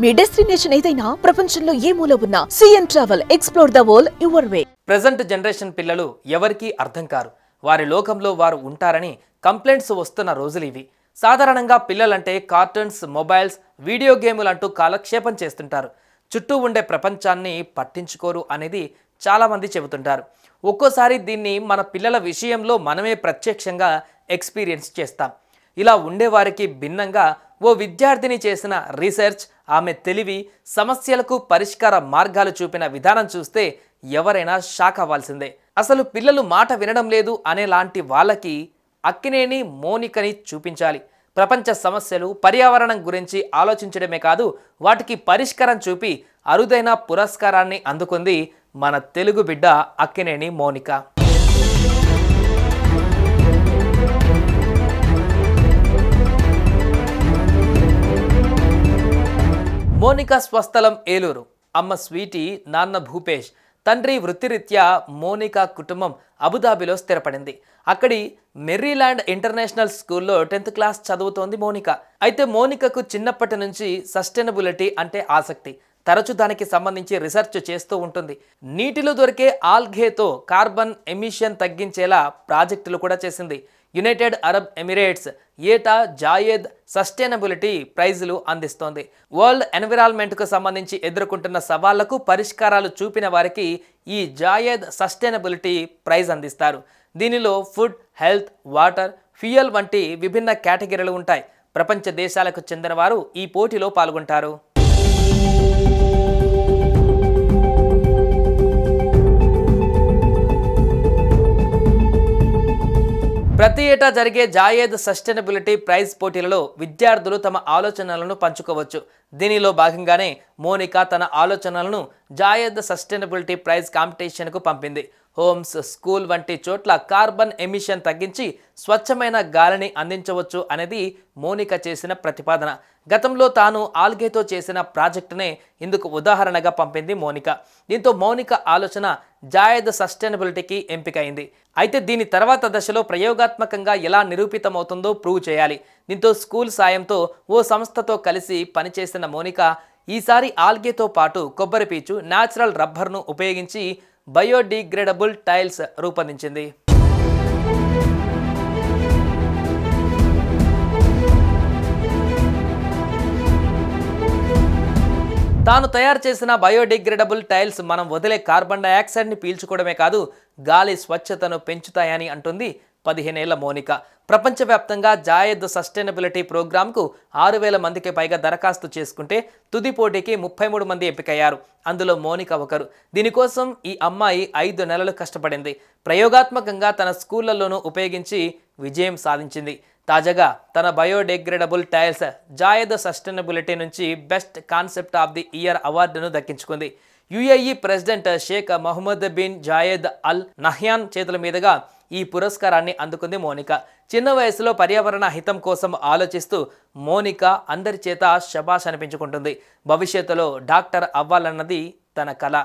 మీ destination ఏదైనా ప్రపంచంలో ఏ మూల ఉన్నా CN travel explore the world your way. Present generation పిల్లలు ఎవరికీ అర్థం కారు. వారి లోకంలో వారు ఉంటారని కంప్లైంట్స్ వస్తున్న రోజులు ఇవి. సాధారణంగా పిల్లలంటే కార్టూన్స్, మొబైల్స్, వీడియో గేములు అంటూ కాలక్షేపం చేస్తుంటారు. చుట్టూ ఉండే ప్రపంచాన్ని పట్టించుకోరు అనేది చాలామంది చెబుతుంటారు. ఒక్కోసారి దీన్ని మన పిల్లల విషయంలో మనమే ప్రత్యక్షంగా ఎక్స్పీరియన్స్ చేస్తాం. ఇలా ఉండేవారికి భిన్నంగా ఓ విద్యార్థిని చేసిన రీసెర్చ్, ఆమె తెలివి, సమస్యలకు పరిష్కార మార్గాలు చూపిన విధానం చూస్తే ఎవరైనా షాక్ అవ్వాల్సిందే. అసలు పిల్లలు మాట వినడం లేదు అనేలాంటి వాళ్ళకి అక్కినేని మోనికని చూపించాలి. ప్రపంచ సమస్యలు, పర్యావరణం గురించి ఆలోచించడమే కాదు, వాటికి పరిష్కారం చూపి అరుదైన పురస్కారాన్ని అందుకుంది మన తెలుగు బిడ్డ అక్కినేని మోనిక. మోనిక స్వస్థలం ఏలూరు. అమ్మ స్వీటీ, నాన్న భూపేష్. తండ్రి వృత్తిరీత్యా మోనిక కుటుంబం అబుదాబిలో స్థిరపడింది. అక్కడి మెర్రీల్యాండ్ ఇంటర్నేషనల్ స్కూల్లో 10th క్లాస్ చదువుతోంది మోనిక. అయితే మోనికకు చిన్నప్పటి నుంచి సస్టైనబిలిటీ అంటే ఆసక్తి. తరచూ దానికి సంబంధించి రీసెర్చ్ చేస్తూ ఉంటుంది. నీటిలో దొరికే ఆల్గేతో కార్బన్ ఎమిషన్ తగ్గించేలా ప్రాజెక్టులు కూడా చేసింది. యునైటెడ్ అరబ్ ఎమిరేట్స్ ఏటా జాయేద్ సస్టైనబిలిటీ ప్రైజులు అందిస్తోంది. వరల్డ్ ఎన్విరాన్మెంట్కు సంబంధించి ఎదుర్కొంటున్న సవాళ్లకు పరిష్కారాలు చూపిన వారికి ఈ జాయేద్ సస్టైనబిలిటీ ప్రైజ్ అందిస్తారు. దీనిలో ఫుడ్, హెల్త్, వాటర్, ఫ్యూయల్ వంటి విభిన్న కేటగిరీలు ఉంటాయి. ప్రపంచ దేశాలకు చెందిన వారు ఈ పోటీలో పాల్గొంటారు. ప్రతి ఏటా జరిగే జాయేద్ సస్టైనబిలిటీ ప్రైజ్ పోటీలలో విద్యార్థులు తమ ఆలోచనలను పంచుకోవచ్చు. దీనిలో భాగంగానే మోనిక తన ఆలోచనలను జాయేద్ సస్టైనబిలిటీ ప్రైజ్ కాంపిటీషన్కు పంపింది. హోమ్స్, స్కూల్ వంటి చోట్ల కార్బన్ ఎమిషన్ తగ్గించి స్వచ్ఛమైన గాలిని అందించవచ్చు అనేది మోనిక చేసిన ప్రతిపాదన. గతంలో తాను ఆల్గేతో చేసిన ప్రాజెక్టునే ఇందుకు ఉదాహరణగా పంపింది మోనిక. దీంతో మోనిక ఆలోచన జాయేద్ సస్టైనబిలిటీకి ఎంపికైంది. అయితే దీని తర్వాత దశలో ప్రయోగాత్మకంగా ఎలా నిరూపితమవుతుందో ప్రూవ్ చేయాలి. దీంతో స్కూల్ సాయంతో ఓ సంస్థతో కలిసి పనిచేసిన మోనిక ఈసారి ఆల్గేతో పాటు కొబ్బరి పీచు, న్యాచురల్ రబ్బర్ను ఉపయోగించి బయోడిగ్రేడబుల్ టైల్స్ రూపొందించింది. తాను తయారు చేసిన బయోడిగ్రేడబుల్ టైల్స్ మనం వదిలే కార్బన్ డయాక్సైడ్ని పీల్చుకోవడమే కాదు, గాలి స్వచ్ఛతను పెంచుతాయని అంటుంది 15 ఏళ్ల మోనిక. ప్రపంచవ్యాప్తంగా జాయేద్ సస్టైనబిలిటీ ప్రోగ్రాంకు 6,000 మందికి పైగా దరఖాస్తు చేసుకుంటే తుది పోటీకి 33 మంది ఎంపికయ్యారు. అందులో మోనిక ఒకరు. దీనికోసం ఈ అమ్మాయి 5 నెలలు కష్టపడింది. ప్రయోగాత్మకంగా తన స్కూళ్లలోనూ ఉపయోగించి విజయం సాధించింది. తాజాగా తన బయోడిగ్రేడబుల్ టైల్స్ జాయేద్ సస్టైనబిలిటీ నుంచి best concept of the year అవార్డును దక్కించుకుంది. UAE president Sheikh Mohammed bin Zayed Al Nahyan చేతుల మీదుగా ఈ పురస్కారాన్ని అందుకుంది మోనిక. చిన్న వయసులో పర్యావరణ హితం కోసం ఆలోచిస్తూ మోనిక అందరి చేత శభాష్ అనిపించుకుంటుంది. భవిష్యత్తులో డాక్టర్ అవ్వాలన్నది తన కల.